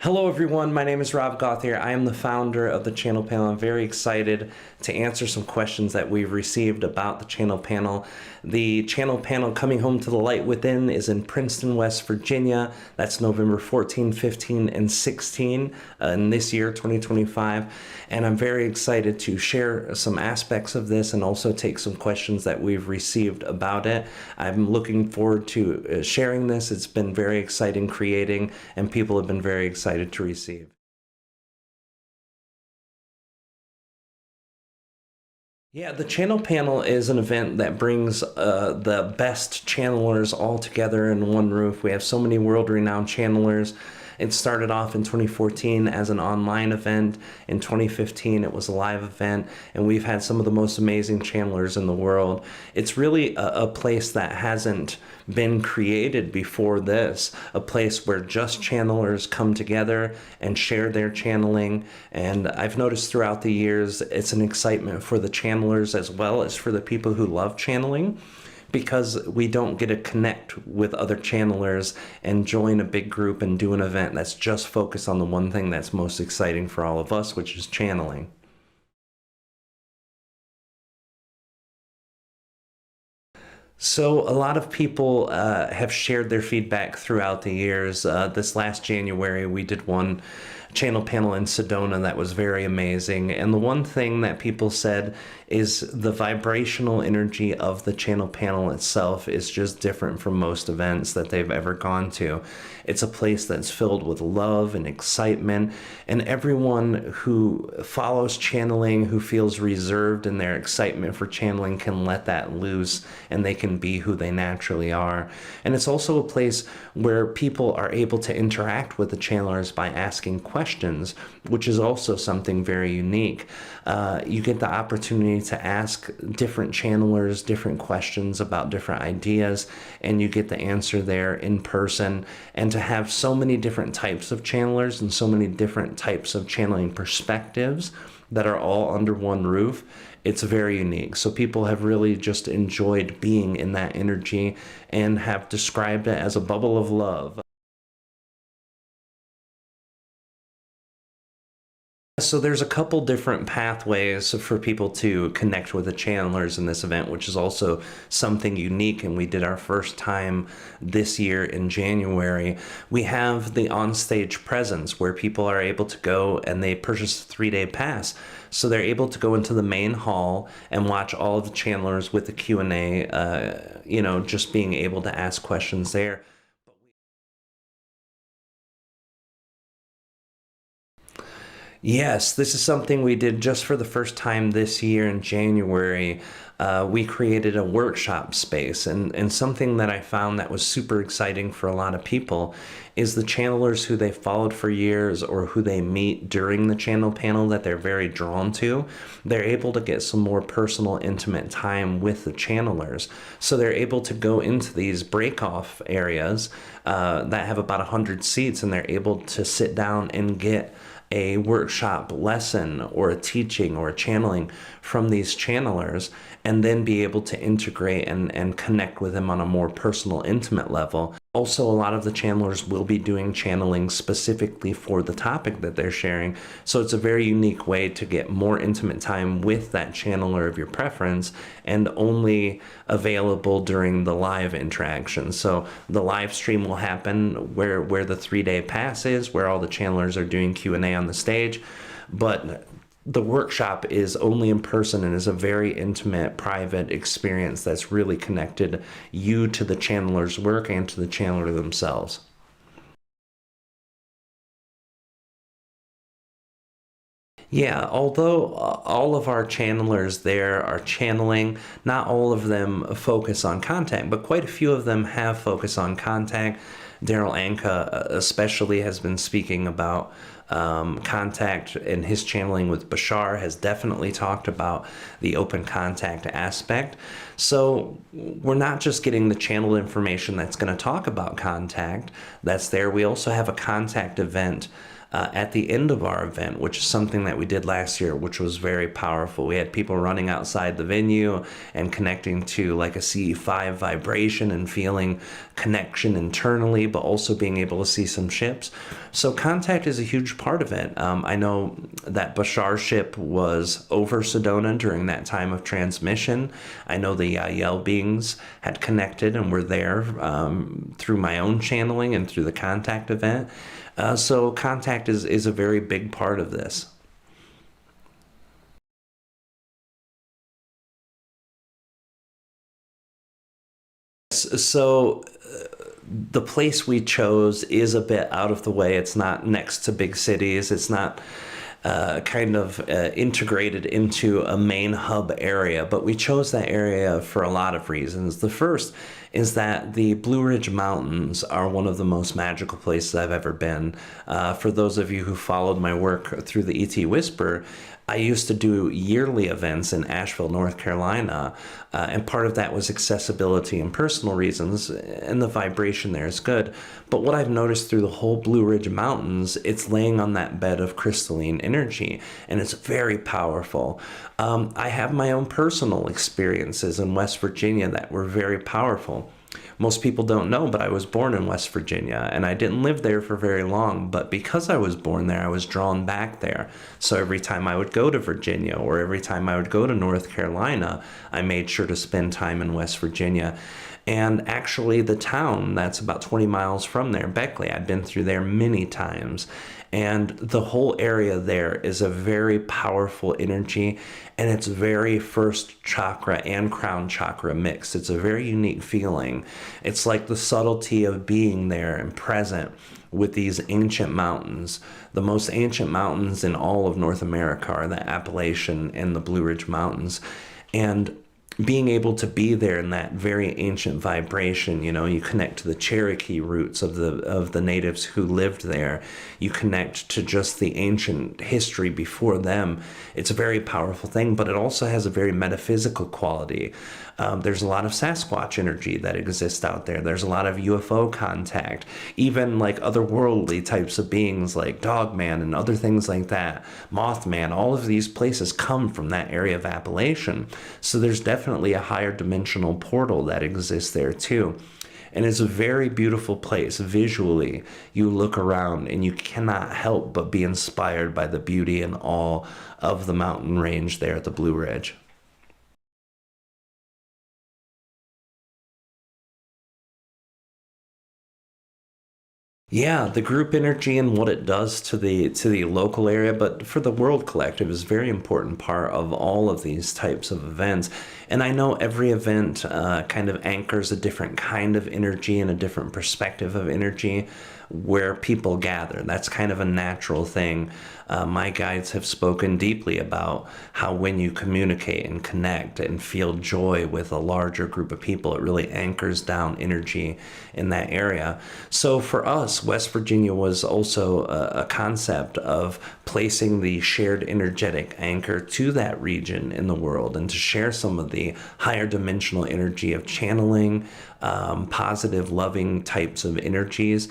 Hello everyone, my name is Rob Gauthier. I am the founder of the channel panel. I'm very excited to answer some questions that we've received about the channel panel. The channel panel Coming Home to the Light Within is in Princeton, West Virginia. That's November 14, 15, and 16 in this year, 2025. And I'm very excited to share some aspects of this and also take some questions that we've received about it. I'm looking forward to sharing this. It's been very exciting creating, and people have been very excited to receive. Yeah, the channel panel is an event that brings the best channelers all together in one roof. We have so many world-renowned channelers. It started off in 2014 as an online event. In 2015, it was a live event, and we've had some of the most amazing channelers in the world. It's really a place that hasn't been created before this, a place where just channelers come together and share their channeling. And I've noticed throughout the years, it's an excitement for the channelers as well as for the people who love channeling, because we don't get to connect with other channelers and join a big group and do an event that's just focused on the one thing that's most exciting for all of us, which is channeling. So a lot of people have shared their feedback throughout the years. This last January, we did one channel panel in Sedona that was very amazing. And the one thing that people said is the vibrational energy of the channel panel itself is just different from most events that they've ever gone to. It's a place that's filled with love and excitement, and everyone who follows channeling, who feels reserved in their excitement for channeling, can let that loose and they can be who they naturally are. And it's also a place where people are able to interact with the channelers by asking questions, which is also something very unique. You get the opportunity to ask different channelers different questions about different ideas, and you get the answer there in person. And to have so many different types of channelers and so many different types of channeling perspectives that are all under one roof, it's very unique. So people have really just enjoyed being in that energy and have described it as a bubble of love. So there's a couple different pathways for people to connect with the channelers in this event, which is also something unique, and we did our first time this year in January. We have the onstage presence where people are able to go and they purchase a 3-day pass. So they're able to go into the main hall and watch all of the channelers with the Q&A, just being able to ask questions there. Yes, this is something we did just for the first time this year in January. We created a workshop space, and something that I found that was super exciting for a lot of people is the channelers who they followed for years or who they meet during the channel panel that they're very drawn to. They're able to get some more personal, intimate time with the channelers. So they're able to go into these break-off areas that have about 100 seats, and they're able to sit down and get a workshop lesson or a teaching or a channeling from these channelers, and then be able to integrate and connect with them on a more personal, intimate level. Also, a lot of the channelers will be doing channeling specifically for the topic that they're sharing. So it's a very unique way to get more intimate time with that channeler of your preference, and only available during the live interaction. So the live stream will happen where the 3-day pass is, where all the channelers are doing Q&A on the stage, but the workshop is only in person and is a very intimate, private experience that's really connected you to the channeler's work and to the channeler themselves. Yeah, although all of our channelers there are channeling, not all of them focus on contact, but quite a few of them have focus on contact. Daryl Anka especially has been speaking about contact, and his channeling with Bashar has definitely talked about the open contact aspect. So we're not just getting the channeled information that's going to talk about contact that's there. We also have a contact event at the end of our event, which is something that we did last year, which was very powerful. We had people running outside the venue and connecting to like a CE5 vibration and feeling connection internally, but also being able to see some ships. So contact is a huge part of it. I know that Bashar's ship was over Sedona during that time of transmission. I know the Yael beings had connected and were there through my own channeling and through the contact event. So contact is a very big part of this. So the place we chose is a bit out of the way. It's not next to big cities. It's not integrated into a main hub area, but we chose that area for a lot of reasons. The first is that the Blue Ridge Mountains are one of the most magical places I've ever been. For those of you who followed my work through the ET Whisper, I used to do yearly events in Asheville, North Carolina, and part of that was accessibility and personal reasons, and the vibration there is good. But what I've noticed through the whole Blue Ridge Mountains, it's laying on that bed of crystalline energy, and it's very powerful. I have my own personal experiences in West Virginia that were very powerful. Most people don't know, but I was born in West Virginia, and I didn't live there for very long, but because I was born there, I was drawn back there. So every time I would go to Virginia, or every time I would go to North Carolina, I made sure to spend time in West Virginia. And actually the town that's about 20 miles from there, Beckley, I've been through there many times. And the whole area there is a very powerful energy, and it's very first chakra and crown chakra mixed. It's a very unique feeling. It's like the subtlety of being there and present with these ancient mountains. The most ancient mountains in all of North America are the Appalachian and the Blue Ridge Mountains. And being able to be there in that very ancient vibration, you connect to the Cherokee roots of the natives who lived there. You connect to just the ancient history before them. It's a very powerful thing, but it also has a very metaphysical quality. There's a lot of Sasquatch energy that exists out there. There's a lot of UFO contact, even like otherworldly types of beings like Dogman and other things like that. Mothman, all of these places come from that area of Appalachian. So there's definitely a higher dimensional portal that exists there too. And it's a very beautiful place. Visually, you look around and you cannot help but be inspired by the beauty and awe of the mountain range there at the Blue Ridge. Yeah, the group energy and what it does to the local area, but for the World Collective is a very important part of all of these types of events. And I know every event kind of anchors a different kind of energy and a different perspective of energy where people gather. That's kind of a natural thing. My guides have spoken deeply about how when you communicate and connect and feel joy with a larger group of people, it really anchors down energy in that area. So for us, West Virginia was also a concept of placing the shared energetic anchor to that region in the world and to share some of the higher dimensional energy of channeling, positive, loving types of energies.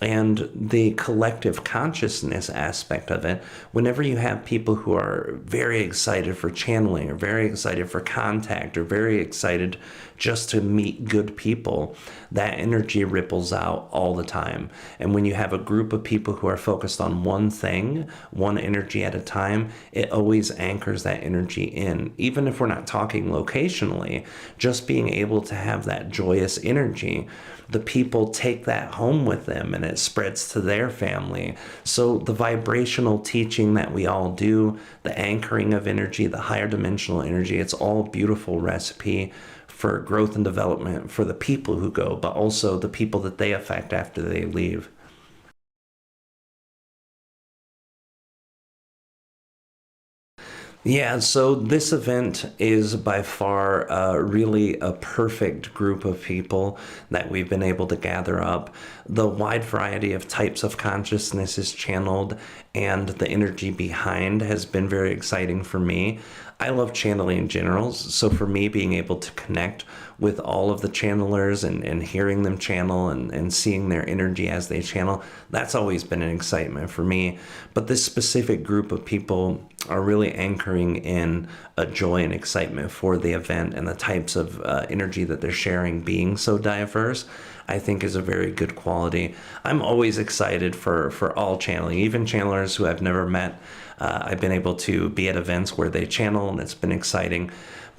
And the collective consciousness aspect of it, whenever you have people who are very excited for channeling or very excited for contact or very excited just to meet good people, that energy ripples out all the time. And when you have a group of people who are focused on one thing, one energy at a time, it always anchors that energy in. Even if we're not talking locationally, just being able to have that joyous energy, the people take that home with them and it spreads to their family. So the vibrational teaching that we all do, the anchoring of energy, the higher dimensional energy, it's all a beautiful recipe for growth and development for the people who go, but also the people that they affect after they leave. Yeah, so this event is by far really a perfect group of people that we've been able to gather up. The wide variety of types of consciousness is channeled, and the energy behind has been very exciting for me. I love channeling in general, so for me being able to connect with all of the channelers and hearing them channel and seeing their energy as they channel. That's always been an excitement for me. But this specific group of people are really anchoring in a joy and excitement for the event, and the types of energy that they're sharing being so diverse, I think is a very good quality. I'm always excited for all channeling, even channelers who I've never met. I've been able to be at events where they channel, and it's been exciting.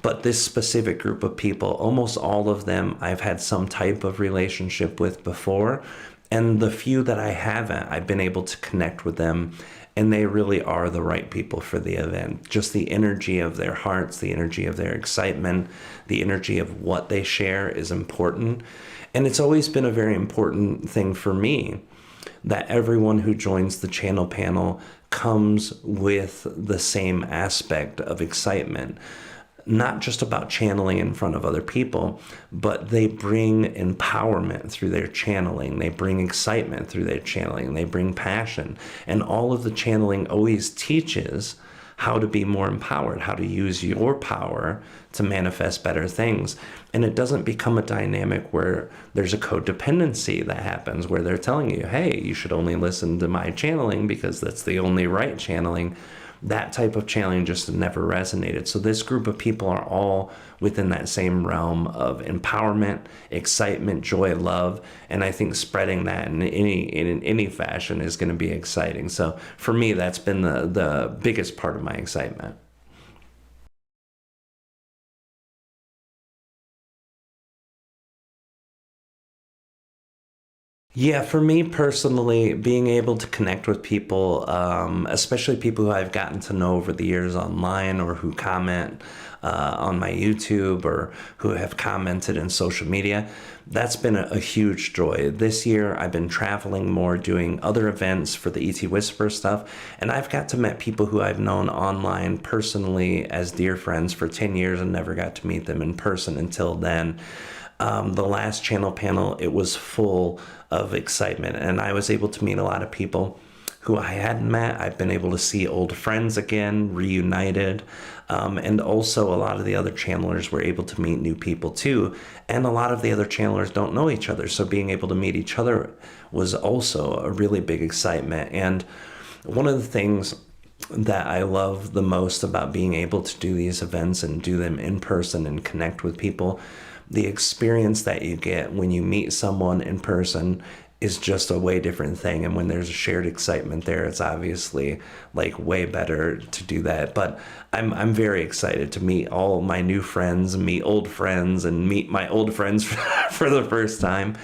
But this specific group of people, almost all of them I've had some type of relationship with before. And the few that I haven't, I've been able to connect with them, and they really are the right people for the event. Just the energy of their hearts, the energy of their excitement, the energy of what they share is important. And it's always been a very important thing for me that everyone who joins the channel panel comes with the same aspect of excitement. Not just about channeling in front of other people, but they bring empowerment through their channeling. They bring excitement through their channeling. They bring passion. And all of the channeling always teaches how to be more empowered, how to use your power to manifest better things. And it doesn't become a dynamic where there's a codependency that happens, where they're telling you, hey, you should only listen to my channeling because that's the only right channeling. That type of channeling just never resonated. So this group of people are all within that same realm of empowerment, excitement, joy, love, and I think spreading that in any fashion is going to be exciting. So for me, that's been the biggest part of my excitement. Yeah, for me personally, being able to connect with people, especially people who I've gotten to know over the years online, or who comment on my YouTube, or who have commented in social media, that's been a huge joy. This year, I've been traveling more, doing other events for the ET Whisper stuff, and I've got to meet people who I've known online personally as dear friends for 10 years and never got to meet them in person until then. The last channel panel, it was full of excitement, and I was able to meet a lot of people who I hadn't met. I've been able to see old friends again, reunited, and also a lot of the other channelers were able to meet new people too, and a lot of the other channelers don't know each other, so being able to meet each other was also a really big excitement. And one of the things that I love the most about being able to do these events and do them in person and connect with people, the experience that you get when you meet someone in person is just a way different thing. And when there's a shared excitement there, it's obviously like way better to do that. But I'm very excited to meet all my new friends, meet old friends, and meet my old friends for the first time.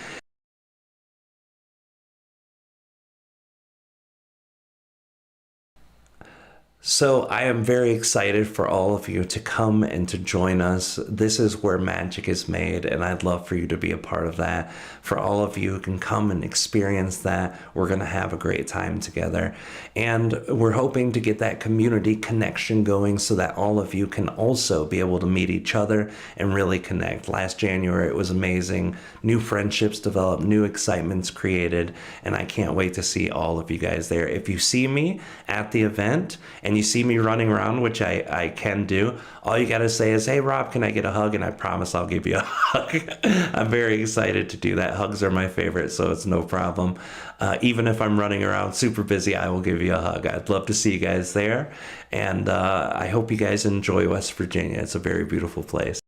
So I am very excited for all of you to come and to join us. This is where magic is made, and I'd love for you to be a part of that. For all of you who can come and experience that, we're going to have a great time together. And we're hoping to get that community connection going so that all of you can also be able to meet each other and really connect. Last January, it was amazing. New friendships developed, new excitements created, and I can't wait to see all of you guys there. If you see me at the event and you see me running around, which I can do, all you got to say is, hey, Rob, can I get a hug? And I promise I'll give you a hug. I'm very excited to do that. Hugs are my favorite, so it's no problem. Even if I'm running around super busy, I will give you a hug. I'd love to see you guys there. And I hope you guys enjoy West Virginia. It's a very beautiful place.